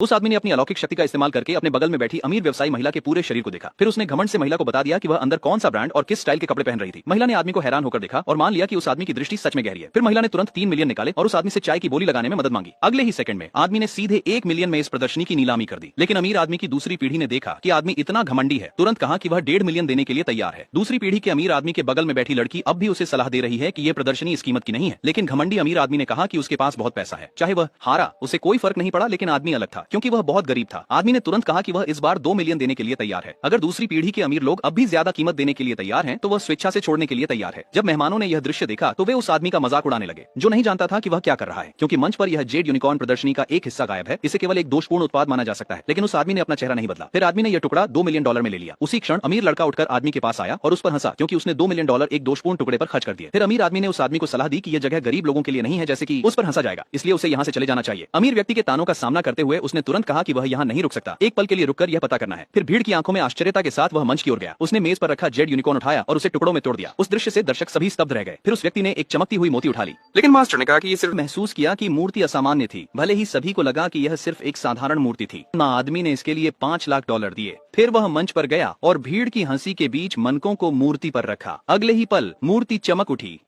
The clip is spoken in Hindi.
उस आदमी ने अपनी अलौकिक शक्ति का इस्तेमाल करके अपने बगल में बैठी अमीर व्यवसायी महिला के पूरे शरीर को देखा। फिर उसने घमंड से महिला को बता दिया कि वह अंदर कौन सा ब्रांड और किस स्टाइल के कपड़े पहन रही थी। महिला ने आदमी को हैरान होकर देखा और मान लिया कि उस आदमी की दृष्टि सच में गहरी है। फिर महिला ने तुरंत 3 मिलियन निकाले और उस आदमी से चाय की बोली लगाने में मदद मांगी। अगले ही सेकंड में आदमी ने सीधे 1 मिलियन में इस प्रदर्शनी की नीलामी कर दी। लेकिन अमीर आदमी की दूसरी पीढ़ी ने देखा कि आदमी इतना घमंडी है, तुरंत कहा कि वह 1.5 मिलियन देने के लिए तैयार है। दूसरी पीढ़ी के अमीर आदमी के बगल में बैठी लड़की अब भी उसे सलाह दे रही है कि यह प्रदर्शनी इस कीमत की नहीं है। लेकिन घमंडी अमीर आदमी ने कहा कि उसके पास बहुत पैसा है, चाहे वह हारा उसे कोई फर्क नहीं पड़ा। लेकिन आदमी अलग था, क्योंकि वह बहुत गरीब था। आदमी ने तुरंत कहा कि वह इस बार 2 मिलियन देने के लिए तैयार है। अगर दूसरी पीढ़ी के अमीर लोग अब भी ज्यादा कीमत देने के लिए तैयार हैं, तो वह स्वेच्छा से छोड़ने के लिए तैयार है। जब मेहमानों ने यह दृश्य देखा तो वे उस आदमी का मजाक उड़ाने लगे, जो नहीं जानता था कि वह क्या कर रहा है, क्योंकि मंच पर यह जेड यूनिकॉर्न प्रदर्शनी का एक हिस्सा गायब है। इसे केवल एक दोषपूर्ण उत्पाद माना जा सकता है। लेकिन उस आदमी ने अपना चेहरा नहीं बदला। फिर आदमी ने यह टुकड़ा $2 मिलियन में ले लिया। उसी क्षण अमीर लड़का उठकर आदमी के पास आया और उस पर हंसा, क्योंकि उसने $2 मिलियन एक दोषपूर्ण टुकड़े पर खर्च कर दिए। फिर अमीर आदमी ने उस आदमी को सलाह दी कि यह जगह गरीब लोगों के लिए नहीं है, जैसे कि उस पर हंसा जाएगा, इसलिए उसे यहाँ से चले जाना चाहिए। अमीर व्यक्ति के तानों का सामना करते हुए उसने तुरंत कहा कि वह यहाँ नहीं रुक सकता, एक पल के लिए रुककर यह पता करना है। फिर भीड़ की आंखों में आश्चर्यता के साथ वह मंच की ओर गया। उसने मेज पर रखा जेड यूनिकॉर्न उठाया और उसे टुकड़ों में तोड़ दिया। उस दृश्य से दर्शक सभी स्तब्ध रह गए। फिर उस व्यक्ति ने एक चमकती हुई मोती उठा ली। लेकिन मास्टर ने कहा कि ये सिर्फ महसूस किया कि मूर्ति असामान्य थी, भले ही सभी को लगा कि यह सिर्फ एक साधारण मूर्ति थी। आदमी ने इसके लिए $5 लाख दिए। फिर वह मंच पर गया और भीड़ की हंसी के बीच मनकों को मूर्ति पर रखा। अगले ही पल मूर्ति चमक उठी।